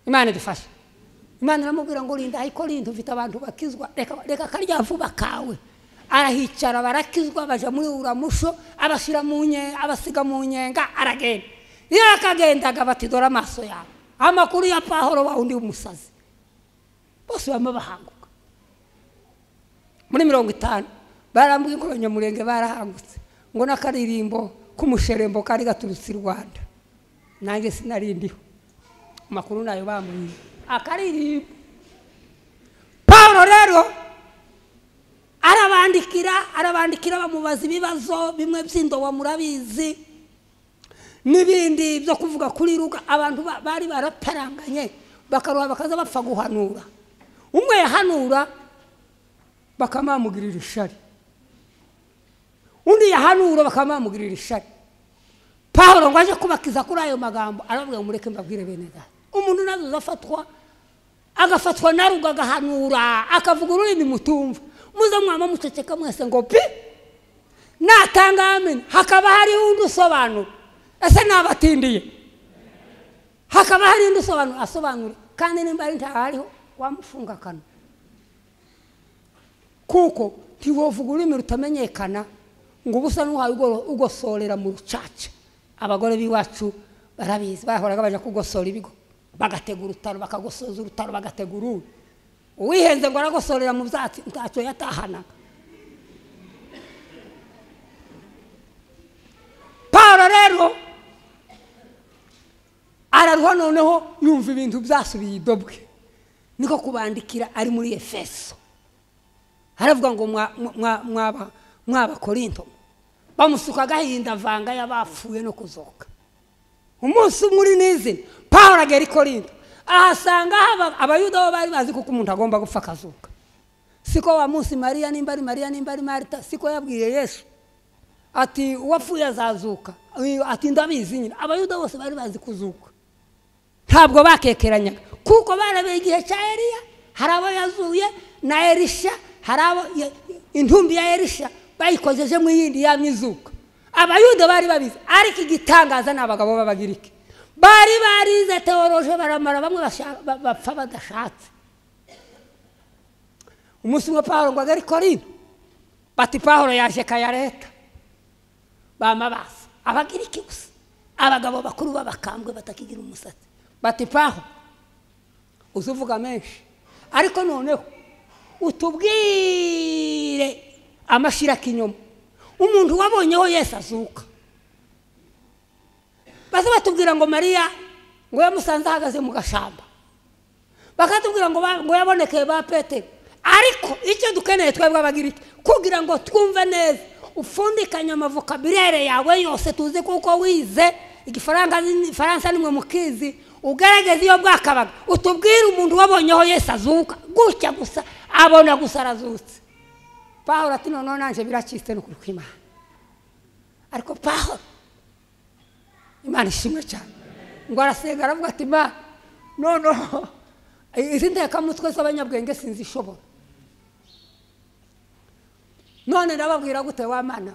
Imana idufashe. Imana iramubwira ngo rinda i Korinto ufite abantu bakizwa reka karya vuba kawe. Arahicara barakizwa baje muri uramusho abashira munye abasiga munyenga aragenda. Iyo akagendaga batidora amaso yawe amakuru ya Paulo wa undi umusazi bose bamabahanguka. Muri 50 barambwiye ko Abanyamurenge barahangutse ngo nakaririmbo kumusherembo kari gaturutse i Rwanda nanjye sinarindiho amakuru nayo bambwiye akaririmbo. Paulo rero arabandikira bamubaza ibibazo bimwe by'indowa murabizi n'ibindi byo kuvuga kuri ruga. Abantu bari baraparanganye bakaruha bakaza bapfa guhanura. Umwe yahanura bakamamugirira ishari undi yahanura bakamamugirira ishari. Paulo ngo aje kubakiza kuri ayo magambo aravuga ngo mureke mbabwire bene data umuntu nazo afatwa agafatwa naruga agahanura akavuga ururimi mutumva muza mwama muceceka mwese ngo pi natanga amen hakaba hari undi usobanura ese nabatindiye hakaba hari undi asobanura kandi nimba ari ntahariho wamufunga kana kuko ntiwovuga ururimi rutamenyekana ngo ubusa n'uhaye ugosorera mu rucaca. Abagore biwacu barabizi bahoraga baje kugosora ibigo bagategura urutaro bakagosoza urutaro bagategura uwihenze ngo aragosorera mu byatsi ntacyo yatahana. Paulo rero araruha noneho yumva ibintu byasubiye idobwe niko kubandikira ari muri Efeso haravuga ngo mwaba Korinto bamusuka gahinda vanga yabapfuye no kuzoka. Umunsi muri nizina Paulo agera i Korinto ahasanga abayuda bari bazi kuko umuntu agomba gupfa akazuka. Siko wa munsi Maria nimba ari Marita siko yabwiye Yesu ati uwapfuye azazuka ati ndabizi nyine. Abayuda bose bari bazi kuzuka ntabwo bakekeranyaga kuko barabeye igihe cya Eliya harabo yazuye na Elisha harabo intumbi ya Elisha bayikojeje mu yindi yamyizuka. Abayuda bari babizi ariko igitangaza n'abagabo babagirike bari barize teoloje baramara bamwe bapfa badashatse. Umunsi umwe Paulo ngo agera i Korinto bati Paulo yaje kayareta bamabasa abagirike gusa abagabo bakuru babakambwe batakigira umusatsi bati Paulo uzuvuga menshi ariko noneho utubwire amashira kinyoma umuntu wabonyeho Yesu azuka. Base batubwira ngo Maria ngo yamusanze ahagaze mu gashamba bakatubwira ngo yabonekeye ba Petero ariko icyo dukeneye twebwe abagiriki kugira ngo twumve neza ufundikanya vocabulaire yawe yose tuze kuko wize igifaransa nimwe mukizi ugaragaza iyo bwakabaga utubwire umuntu wabonyeho Yesu azuka gutya gusa abona gusa arazutse. Paulo ati none nanje biracitse no kurukima ariko Paulo Imana ishimwe cyane ngo arasenga aravuga ati none izindeka mutwe z'abanyabwenge sinzi ishobora none ndababwira gute wa Mana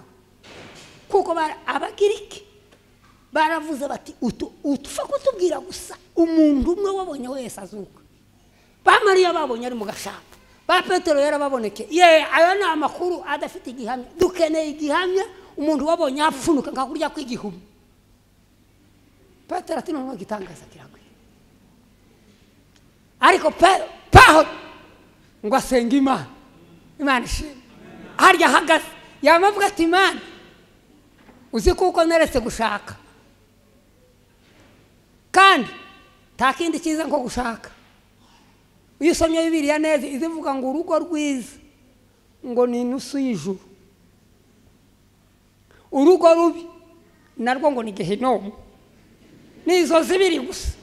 kuko abagiriki baravuze bati utufa kutubwira gusa umuntu umwe wabonye Yesu azuka. Ba Maria babonye ari mu gashamba ba Petero yarababoneke ayo ni amakuru adafite igihamya. Dukeneye igihamya umuntu wabonye apfunuka nkakurya kw'igihumi Petero ati noneho igitangaza kiragwira. Ariko Pawulo ngo asenga Imana. Imana ishimwe. Harya ahagaze yamavuga ati Imana uzi kuko neretse gushaka kandi nta kindi cyiza nko gushaka. Iyo usomye Bibiliya neza izivuga ngo urugo rwiza ngo ni inusu y'ijuru, urugo rubi narwo ngo ni Gehinomu. Nizo zibiri gusa.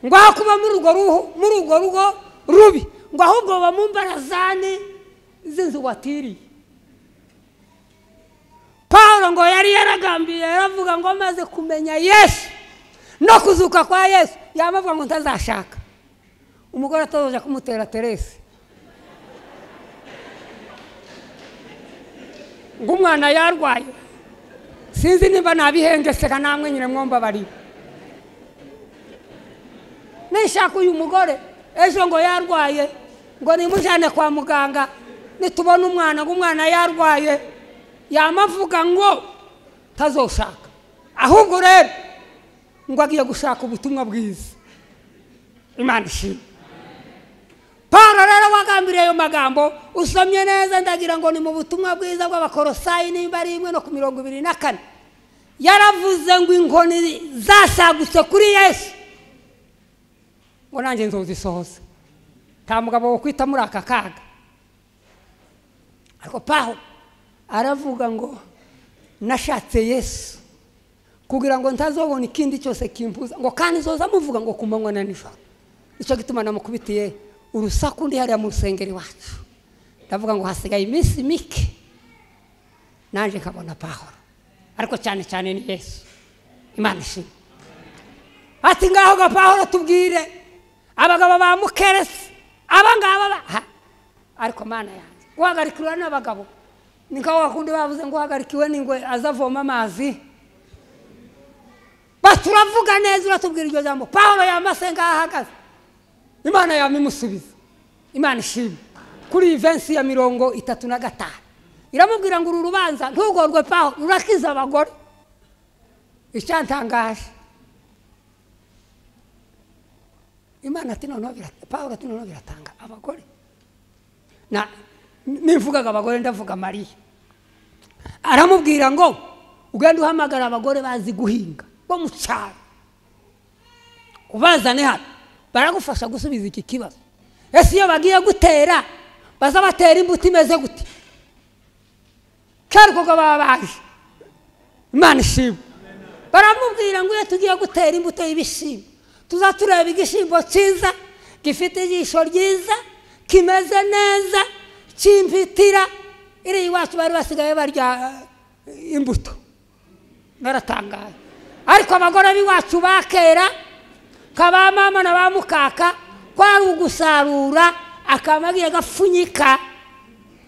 Ngo aho kuba muri urwo rugo rubi ngo ahubwo baba mu mbarazane z'inzu watiriye. Pawulo ngo yari yaragambiye yaravuga ngo amaze kumenya Yesu no kuzuka kwa Yesu yamavuga ngo ntazashaka. Umugore atazoja kumutera Teresi ngo umwana yarwaye, sinzi nimba nabihengeseka namwe nyine mwomba bari. Nishaka uyu mugore ejo ngo yarwaye ngo nimujane kwa muganga nitubona umwana ngo umwana yarwaye yamavuga ngo tazoshaka, ahubwo rero ngo agiye gushaka ubutumwa bwiza. Imana ishimwe. Pawulo rero wagambiriye ayo magambo usomye neza ndagira ngo ni mu butumwa bwiza bw'Abakolosayi nimba ari 1:24 yaravuze ngo inkoni zasagutse kuri Yesu ngo nanjye nzozisohoza. Nta mugabo wo kwita muri aka kaga. Ariko Pawulo aravuga ngo nashatse Yesu kugira ngo ntazobona ikindi cyose kimpuza ngo kandi zoza muvuga ngo kumanywa na nijoro. Icyo gituma namukubitiye urusaku ndi hariya mu rusengero wacu. Ndavuga ngo hasigaye iminsi mike nanje nkabona Pawulo, ariko cyane cyane ni Yesu. Imana ishimwe. Ati ngaho ga Pawulo tubwire abagabo ba Mukeresi abangaba ariko Mana yanjye guhagarikirwa n'abagabo ni nkaho wakundi bavuze ngo uhagarikiwe n'ingwe azavoma amazi. Baturavuga neza uratubwira iryo jambo. Pawulo yamasenga ahagaze Imana yamimusubiza. Imana ishimwe. Kuri Vensi ya 35 iramubwira ngo uru rubanza ntugorwe Pawulo rurakiza abagore. Icyantangaje Imana ati noneho Pawulo ati noneho biratanga abagore. Na nivugaga abagore ndavuga Mariya. Aramubwira ngo ugenda uhamagara abagore bazi guhinga bo mu cyaro ubazane hano baragufasha gusubiza iki kibazo. Ese iyo bagiye gutera baza batera imbuto imeze gute? Cyari ko babaje. Imana ishimwe. Baramubwira ngo iyo tugiye gutera imbuto y'ibishimbo tuzatureba igishimbo cyiza gifite ijisho ryiza kimeze neza cyimfitira. Iri iwacu bari basigaye barya imbuto. Naratangaye. Ariko abagore b'iwacu bakera kaba mama na ba mukaka kwari ugusarura akamagiye gafunyika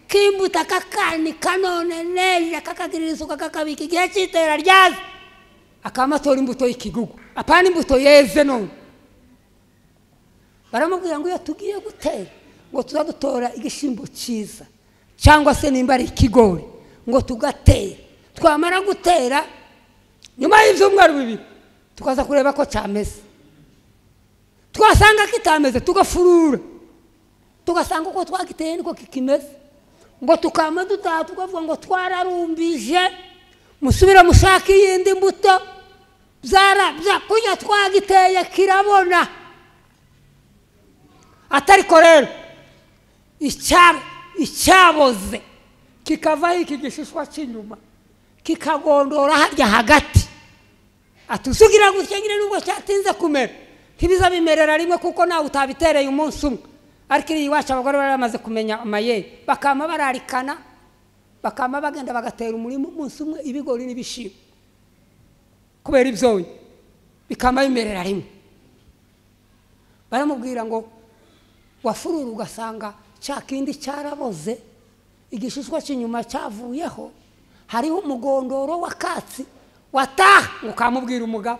kimbuta kakani kanone neza kakagirira isuka kakabika igihe cyitera ryaza akamatora imbuto y'ikigugu apana imbuto yeze none. Baramubwira ngo iyo tugiye gutera ngo tuzadutora igishimbo cyiza cyangwa se nimba ari ikigori ngo tugatera. Twamara gutera nyuma y'ibyumweru 2 tukaza kureba ko cyameze. Twasanga kitameze tugafurura tugasanga uko twagiteye niko kikimeze ngo tukama dutaha tukavuga ngo twararumbije musubira mushaka yindi mbuto bya kunya twagiteye kirabona. Atari ko rero icyaboze kikava iki gishishwa cy'inyuma kikagondora harya hagati. Atusugira gutya nyine nubwo cyatinze kumera ntibiza bimerera rimwe kuko nawe utabitereye umunsi umwe. Ariko iri iwacu abagore baramaze kumenya amayeri bakama bararikana bakama bagenda bagatera umurimo umunsi umwe ibigori n'ibishimbo kubera ibyoyi bikama bimerera rimwe. Baramubwira ngo wafurura ugasanga cya kindi cyaraboze igishishwa cy'inyuma cyavuyeho hariho umugondoro wakatsi wataha ngo kamubwira umugabo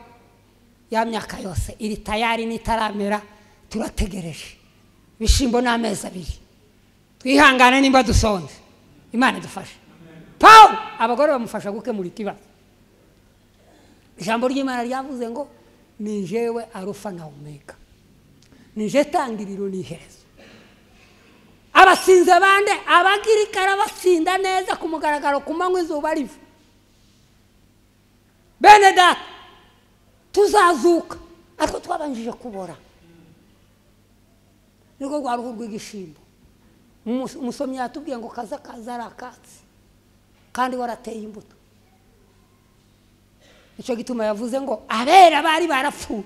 ya myaka yose iri tayari nitaramera turategereje bishimbo n'amezi 2 twihangane nimba dusonje. Imana idufashe. Pawulo abagore bamufasha gukemura ikibazo. ijambo ry'Imana ryavuze ngo ni jewe Arufa na Omega, ni je tangiriro n'iherezo. Abasinze bande abagirika arabasinda neza ku mugaragaro ku manywa izuba riva. Bene data tuzazuka ariko twabanjije kubora. Niko rwaruhu rw'igishimbo. Umusomyi yatubwiye ngo kaza arakatsi kandi warateye imbuto. Icyo gituma yavuze ngo abera bari barapfuye,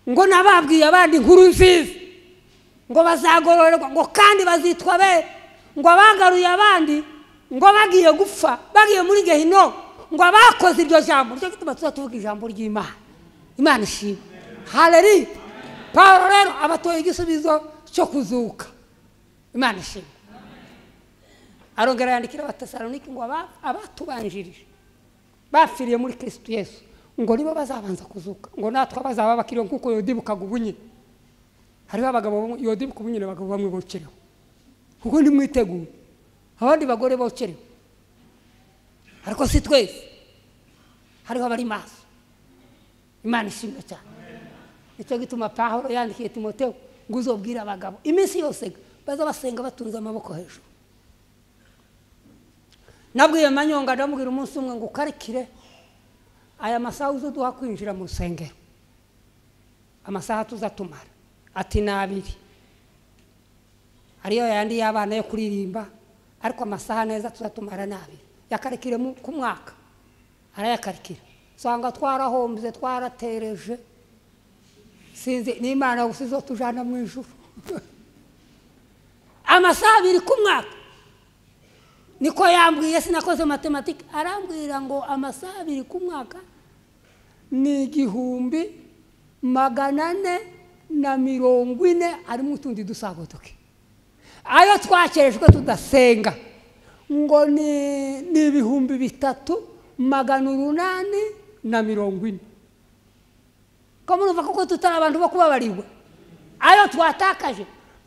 ngo nababwiye abandi inkuru nziza ngo bazagororerwa, ngo kandi bazitwa abera, ngo abagaruye abandi ngo bagiye gupfa bagiye muri Gehinomu, ngo abakoze iryo jambo. Icyo gituma tuvuga ijambo ry'Imana. Imana ishimwe. Haleluya. Paulo rero abatoye igisubizo cyo kuzuka. Imana ishimwe. Arongera yandikira Abatesalonike ngo abatubanjirije bafiriye muri Kristo Yesu ngo nibo bazabanza kuzuka, ngo natwe bazaba bakiriho nkuko yodibukaga ubunyine. Hariho abagabo yodibuka ubunyine, abagabo bamwe bokereho kuko ndi mwitegura, abandi bagore bokereho, ariko si twese, hariho abari maso. Imana ishimwe cyane. Nicyo gituma Paulo yandikiye Timoteyo ngo uzobwira abagabo iminsi yose baza basenga batunze amaboko hejuru. Nabwiye Manyonga ndamubwira umunsi umwe ngo ukarikire aya masaha uzoduha kwinjira mu rusengero, amasaha tuzatumara ati nabiri, ariyo yandi y'abana yo kuririmba, ariko amasaha neza tuzatumara nabiri. Yakarikire ku mwaka arayakarikira, usanga twarahombye twaratereje, sinzi n'Imana gusizo tujana mu ijuru. Amasaha 2 ku mwaka niko yambwiye, sinakoze matematike, arambwira ngo amasaha 2 ku mwaka ni 1440 arimo utundi dusagotoke. Ayo twakerejwe tudasenga ngo ni 3840. Kama nuva kuko tutari abantu bo kubabarirwa ayo twatakaje.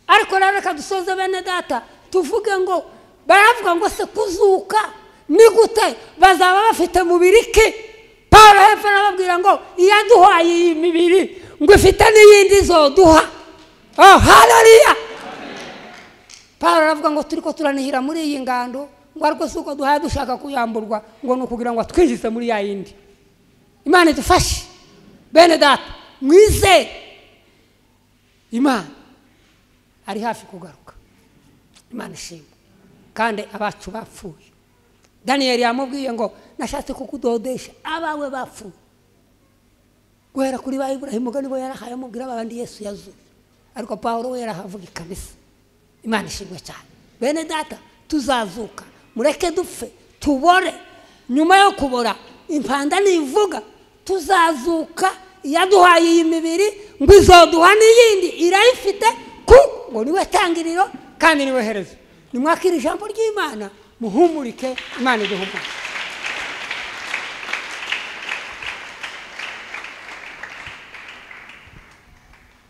Ariko rero reka dusoze bene data tuvuge ngo baravuga ngo se kuzuka ni gute bazaba bafite mubiri ki? Paulo hepfo arababwira ngo iyaduhaye iyi mibiri ngo ifite n'iyindi zoduha. Oh haleluya. Paulo aravuga ngo turiko turanihira muri iyi ngando ngo ariko suko duhaye dushaka kuyamburwa ngo nukugira ngo twinjize muri ya yindi. Imana idufashe bene data, mwize Imana ari hafi kugaruka. Imana ishimwe. Kandi abacu bapfuye, Daniel yamubwiye ngo nashatse kukudodesha abawe bapfuye. Guhera kuri ba Ibrahimu ngo nibo yarahaye amubwira abandi Yesu yazuye, ariko Paulo we yarahavuga kabisa. Imana ishimwe cyane. Bene data tuzazuka, mureke dupfe tubore. Nyuma yo kubora impanda nivuga tuzazuka. Yaduhaye iyi mibiri ngo izoduha n'iyindi irayifite ngo niwe tangiriro kandi niwe herezo. Nimwakira ijambo ry'Imana muhumurike. Imana iduhumure.